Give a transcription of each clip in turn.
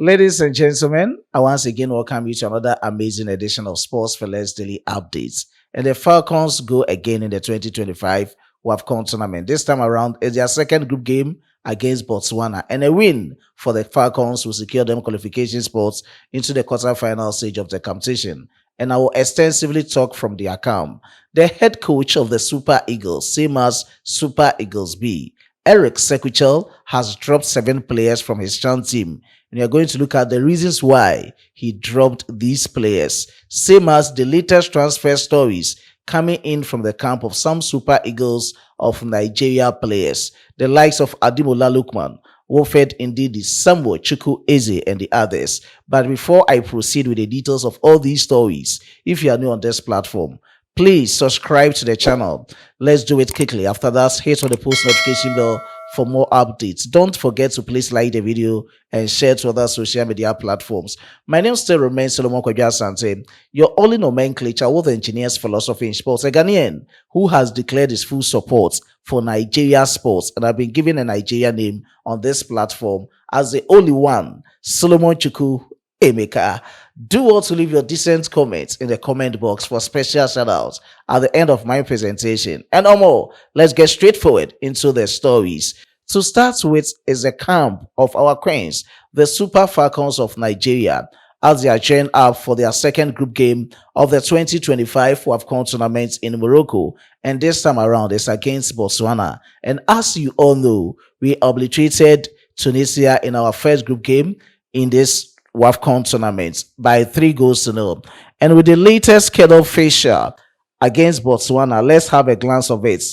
Ladies and gentlemen, I once again welcome you to another amazing edition of Sports Fellas Daily Updates. And the Falcons go again in the 2025 WAFCON tournament. This time around, it's their second group game against Botswana, and a win for the Falcons will secure them qualification spots into the quarterfinal stage of the competition. And I will extensively talk from the account. The head coach of the Super Eagles, same as Super Eagles B, Eric Sekuchel, has dropped 7 players from his Chan team. And you're going to look at the reasons why he dropped these players, same as the latest transfer stories coming in from the camp of some Super Eagles of Nigeria players, the likes of Ademola Lookman, Wilfried Indidi, Ndidi-Chukwueze-Lookman-Niger, and the others. But before I proceed with the details of all these stories, if you are new on this platform, please subscribe to the channel. Let's do it quickly. After that, hit on the post notification bell for more updates. Don't forget to please like the video and share to other social media platforms. My name still remains Solomon Kwabia-Asante, your only nomenclature with engineers philosophy in sports, a Ghanaian who has declared his full support for Nigeria sports, and I've been given a Nigeria name on this platform as the only one, Solomon Chukwu Emeka. Do also leave your decent comments in the comment box for special shoutouts at the end of my presentation. And no more, let's get straight forward into the stories. To start with is the camp of our queens, the Super Falcons of Nigeria, as they are joined up for their second group game of the 2025 WAFCON tournament in Morocco, and this time around it's against Botswana. And as you all know, we obliterated Tunisia in our first group game in this WAFCON tournament by 3-0. And with the latest schedule fixture against Botswana, let's have a glance of it.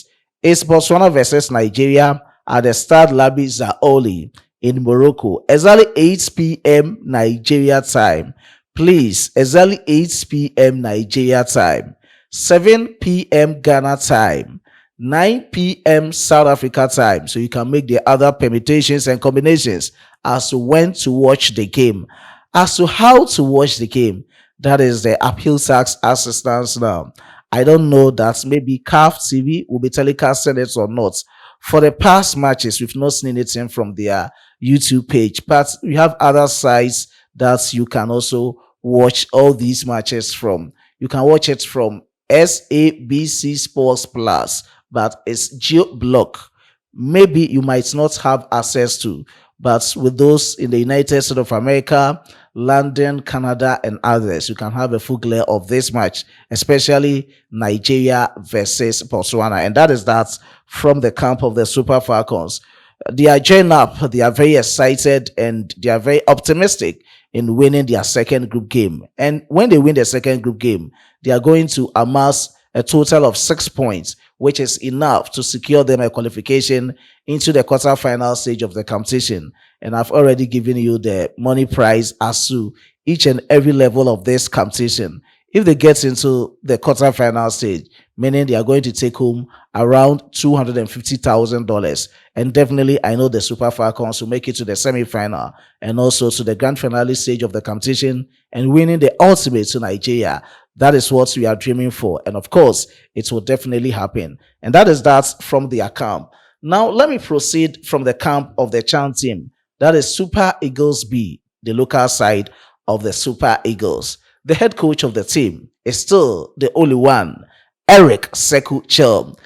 It's Botswana versus Nigeria at the Stade Labi Zaoli in Morocco, exactly 8 p.m. Nigeria time. Please, exactly 8 p.m. Nigeria time, 7 p.m. Ghana time, 9 p.m. South Africa time. So you can make the other permutations and combinations as to when to watch the game. As to how to watch the game, that is the appeal tax assistance now. I don't know that maybe CAF TV will be telecasting it or not. For the past matches, we've not seen anything from their YouTube page, but we have other sites that you can also watch all these matches from. You can watch it from SABC Sports Plus, but it's geo-block. Maybe you might not have access to, but with those in the United States of America, London, Canada, and others, you can have a full glare of this match, especially Nigeria versus Botswana. And that is that from the camp of the Super Falcons. They are joined up, they are very excited, and they are very optimistic in winning their second group game. And when they win their second group game, they are going to amass a total of 6 points, which is enough to secure them a qualification into the quarterfinal stage of the competition. And I've already given you the money prize as to each and every level of this competition. If they get into the quarterfinal stage, meaning they are going to take home around $250,000. And definitely, I know the Super Falcons will make it to the semi-final and also to the grand finale stage of the competition and winning the ultimate to Nigeria. That is what we are dreaming for. And of course, it will definitely happen. And that is that from the account. Now, let me proceed from the camp of the Chan team. That is Super Eagles B, the local side of the Super Eagles. The head coach of the team is still the only one, Eric Sekuchel.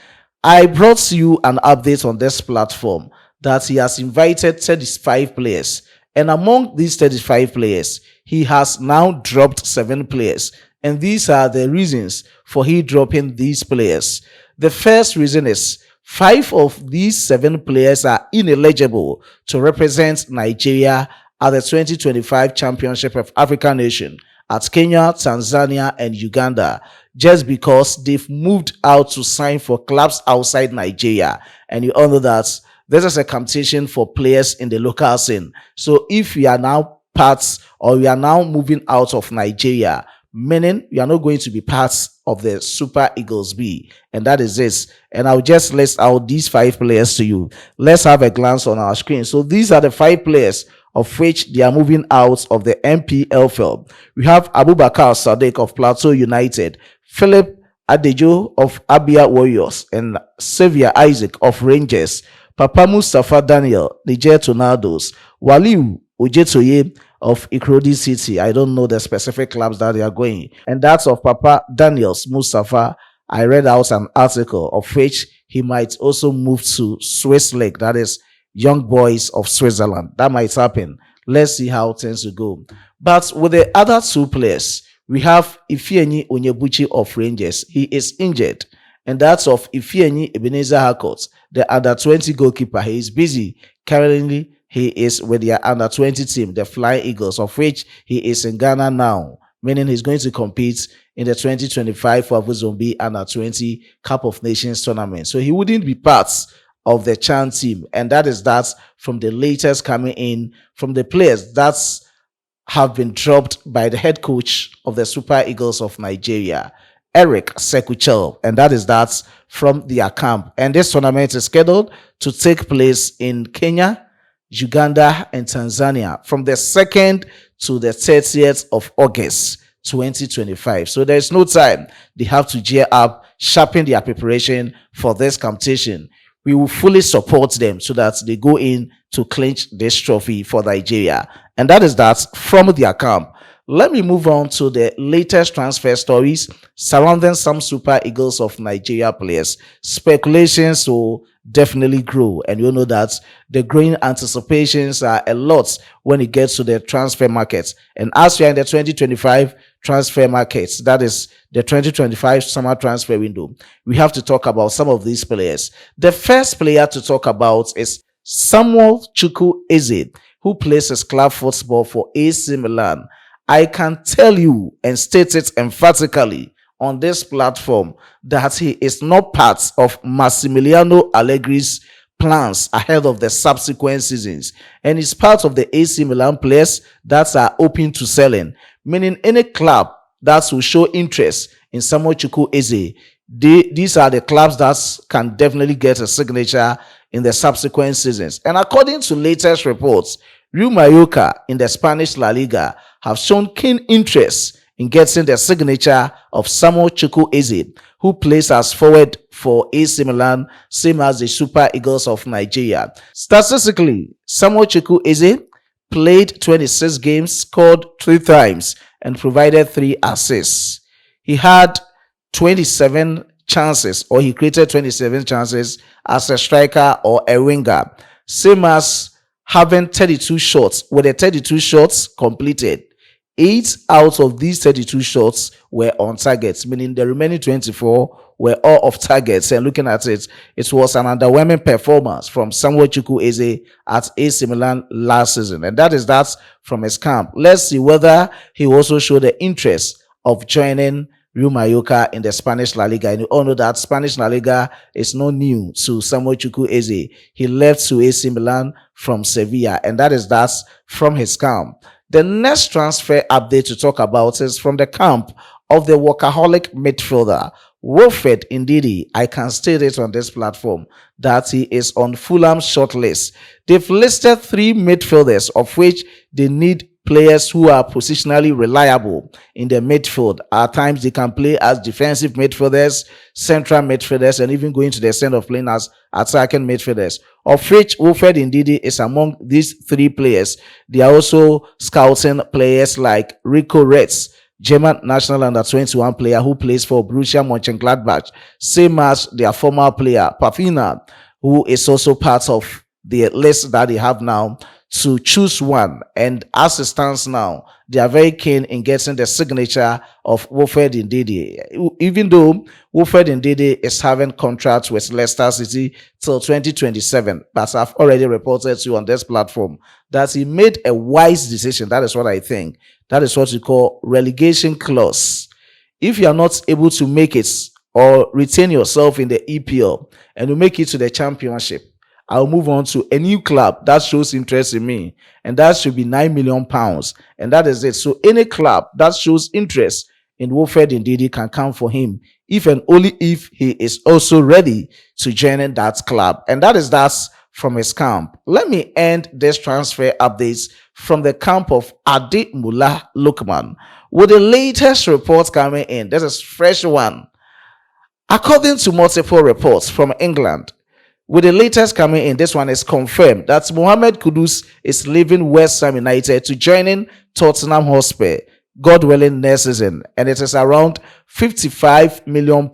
I brought you an update on this platform that he has invited 35 players. And among these 35 players, he has now dropped 7 players. And these are the reasons for he dropping these players. The first reason is 5 of these 7 players are ineligible to represent Nigeria at the 2025 Championship of African Nation at Kenya, Tanzania, and Uganda, just because they've moved out to sign for clubs outside Nigeria. And you all know that this is a competition for players in the local scene. So if you are now parts or you are now moving out of Nigeria, meaning you are not going to be parts of the Super Eagles B, and that is this. And I'll just list out these 5 players to you. Let's have a glance on our screen. So these are the 5 players of which they are moving out of the MPL field. We have Abubakar Sadiq of Plateau United, Philip Adejo of Abia Warriors, and Xavier Isaac of Rangers, Papa Mustafa Daniel, Niger Tornadoes, Waliu Ojetoye of Ikrodi City. I don't know the specific clubs that they are going. And that's of Papa Daniels Mustafa. I read out an article of which he might also move to Swiss League, that is Young Boys of Switzerland. That might happen. Let's see how things will go. But with the other two players, we have Ifeanyi Onyebuchi of Rangers. He is injured. And that's of Ifeanyi Ebenezer Harcourt, the under-20 goalkeeper. He is busy. Currently, he is with the under-20 team, the Flying Eagles, of which he is in Ghana now, meaning he's going to compete in the 2025 Zombi under-20 Cup of Nations tournament. So he wouldn't be part of the Chan team. And that is that from the latest coming in from the players that have been dropped by the head coach of the Super Eagles of Nigeria, Eric Sekuchel, and that is that from their camp. And this tournament is scheduled to take place in Kenya, Uganda, and Tanzania from the 2nd to the 30th of August 2025. So there's no time. They have to gear up, sharpen their preparation for this competition. We will fully support them so that they go in to clinch this trophy for Nigeria. And that is that from their camp. Let me move on to the latest transfer stories surrounding some Super Eagles of Nigeria players. Speculations will definitely grow, and you know that the growing anticipations are a lot when it gets to the transfer market. And as we are in the 2025 transfer markets, that is the 2025 summer transfer window, we have to talk about some of these players. The first player to talk about is Samuel Chukwueze, who plays his club football for AC Milan. I can tell you and state it emphatically on this platform that he is not part of Massimiliano Allegri's plans ahead of the subsequent seasons, and is part of the AC Milan players that are open to selling, meaning any club that will show interest in Samuel Chukwueze, these are the clubs that can definitely get a signature in the subsequent seasons. And according to latest reports, Real Mallorca in the Spanish La Liga have shown keen interest in getting the signature of Samuel Chukwueze, who plays as forward for AC Milan, same as the Super Eagles of Nigeria. Statistically, Samuel Chukwueze played 26 games, scored 3 times, and provided 3 assists. He had 27 chances, or he created 27 chances as a striker or a winger, same as having 32 shots. With the 32 shots completed, 8 out of these 32 shots were on targets, meaning the remaining 24 were all off targets. And looking at it, it was an underwhelming performance from Samuel Chukwueze at AC Milan last season. And that is that from his camp. Let's see whether he also showed the interest of joining Real Mallorca in the Spanish La Liga. And you all know that Spanish La Liga is not new to Samuel Chukwueze. He left to AC Milan from Sevilla, and that is that from his camp. The next transfer update to talk about is from the camp of the workaholic midfielder Wilfried Indidi. I can state it on this platform that he is on Fulham's shortlist. They've listed 3 midfielders, of which they need players who are positionally reliable in the midfield. At times they can play as defensive midfielders, central midfielders, and even going to the extent of playing as attacking midfielders, of which Wilfried Indidi is among these 3 players. They are also scouting players like Rico Retz, German national under-21 player who plays for Borussia Mönchengladbach, same as their former player Pafina, who is also part of the list that they have now to choose one. And as it stands now, they are very keen in getting the signature of Wilfried Indidi. Even though Wilfried Indidi is having contracts with Leicester City till 2027, but I've already reported to you on this platform that he made a wise decision. That is what I think. That is what we call relegation clause. If you are not able to make it or retain yourself in the EPL and you make it to the championship, I'll move on to a new club that shows interest in me, and that should be £9 million, and that is it. So any club that shows interest in Wilfried Indidi can come for him, if and only if he is also ready to join in that club. And that is that from his camp. Let me end this transfer updates from the camp of Ndidi Lookman with the latest reports coming in. This is fresh one. According to multiple reports from England, With the latest coming in, this one is confirmed that Mohamed Kudus is leaving West Ham United to joining Tottenham Hotspur, God willing, next season, and it is around £55 million.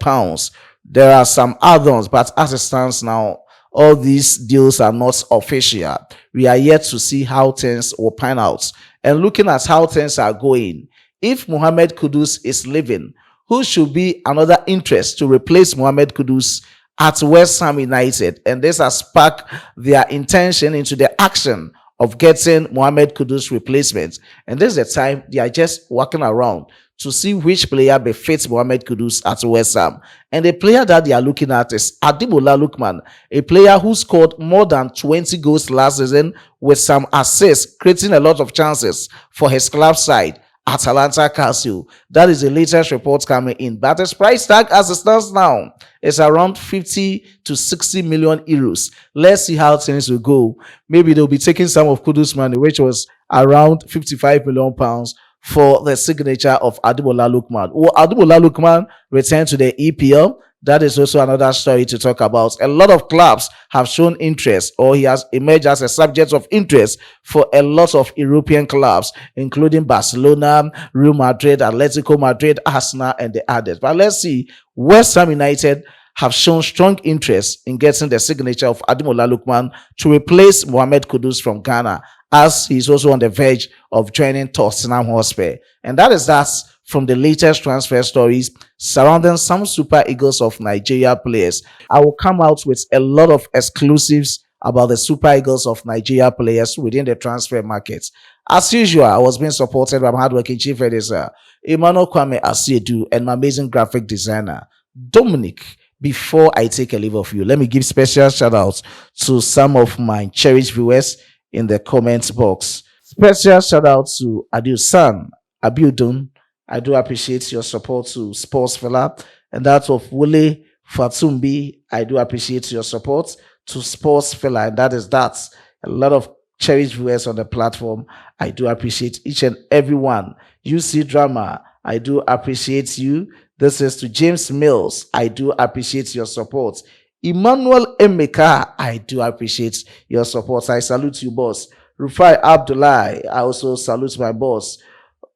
There are some add-ons, but as it stands now, all these deals are not official. We are yet to see how things will pan out. And looking at how things are going, if Mohamed Kudus is leaving, who should be another interest to replace Mohamed Kudus at West Ham United? And this has sparked their intention into the action of getting Mohamed Kudus replacement. And this is the time they are just walking around to see which player befits Mohamed Kudus at West Ham. And the player that they are looking at is Ndidi-Chukwueze-Lookman, a player who scored more than 20 goals last season with some assists, creating a lot of chances for his club side, Atalanta Castle. That is the latest report coming in. But his price tag as it stands now is around 50 to 60 million euros. Let's see how things will go. Maybe they'll be taking some of Kudus' money, which was around 55 million pounds, for the signature of Ndidi-Chukwueze-Lookman. Will Ndidi-Chukwueze-Lookman return to the EPL? That is also another story to talk about. A lot of clubs have shown interest, or he has emerged as a subject of interest for a lot of European clubs, including Barcelona, Real Madrid, Atletico Madrid, Arsenal, and the others. But let's see. West Ham United have shown strong interest in getting the signature of Ndidi-Chukwueze-Lookman to replace Mohamed Kudus from Ghana, as he's also on the verge of joining Tottenham Hotspur. And that is that from the latest transfer stories surrounding some Super Eagles of Nigeria players. I will come out with a lot of exclusives about the Super Eagles of Nigeria players within the transfer market. As usual, I was being supported by my hardworking chief editor, Emmanuel Kwame Asiedu, and my amazing graphic designer, Dominic. Before I take a leave of you, let me give special shout outs to some of my cherished viewers in the comments box. Special shout out to Adiusan Abiodun. I do appreciate your support to Sports Fella, and that of Wole Fatumbi. I do appreciate your support to Sports Fella, and that is that. A lot of cherished viewers on the platform. I do appreciate each and every one. UC Drama, I do appreciate you. This is to James Mills. I do appreciate your support. Emmanuel Emeka, I do appreciate your support. I salute you, boss. Rufai Abdullah, I also salute my boss.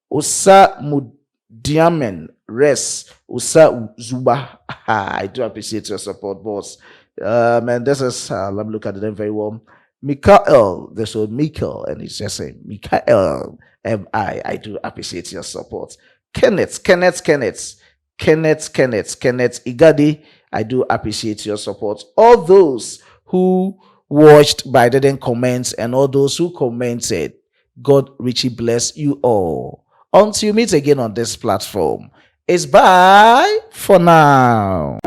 Usa Mudiamen, Res, Usa Zuba, I do appreciate your support, boss. And this is, let me look at the name very well. Mikael, this is Mikael, and it's just saying Mikael M.I. I do appreciate your support. Kenneth Igadi, I do appreciate your support. All those who watched but didn't comment, and all those who commented, God richly bless you all. Until you meet again on this platform, it's bye for now.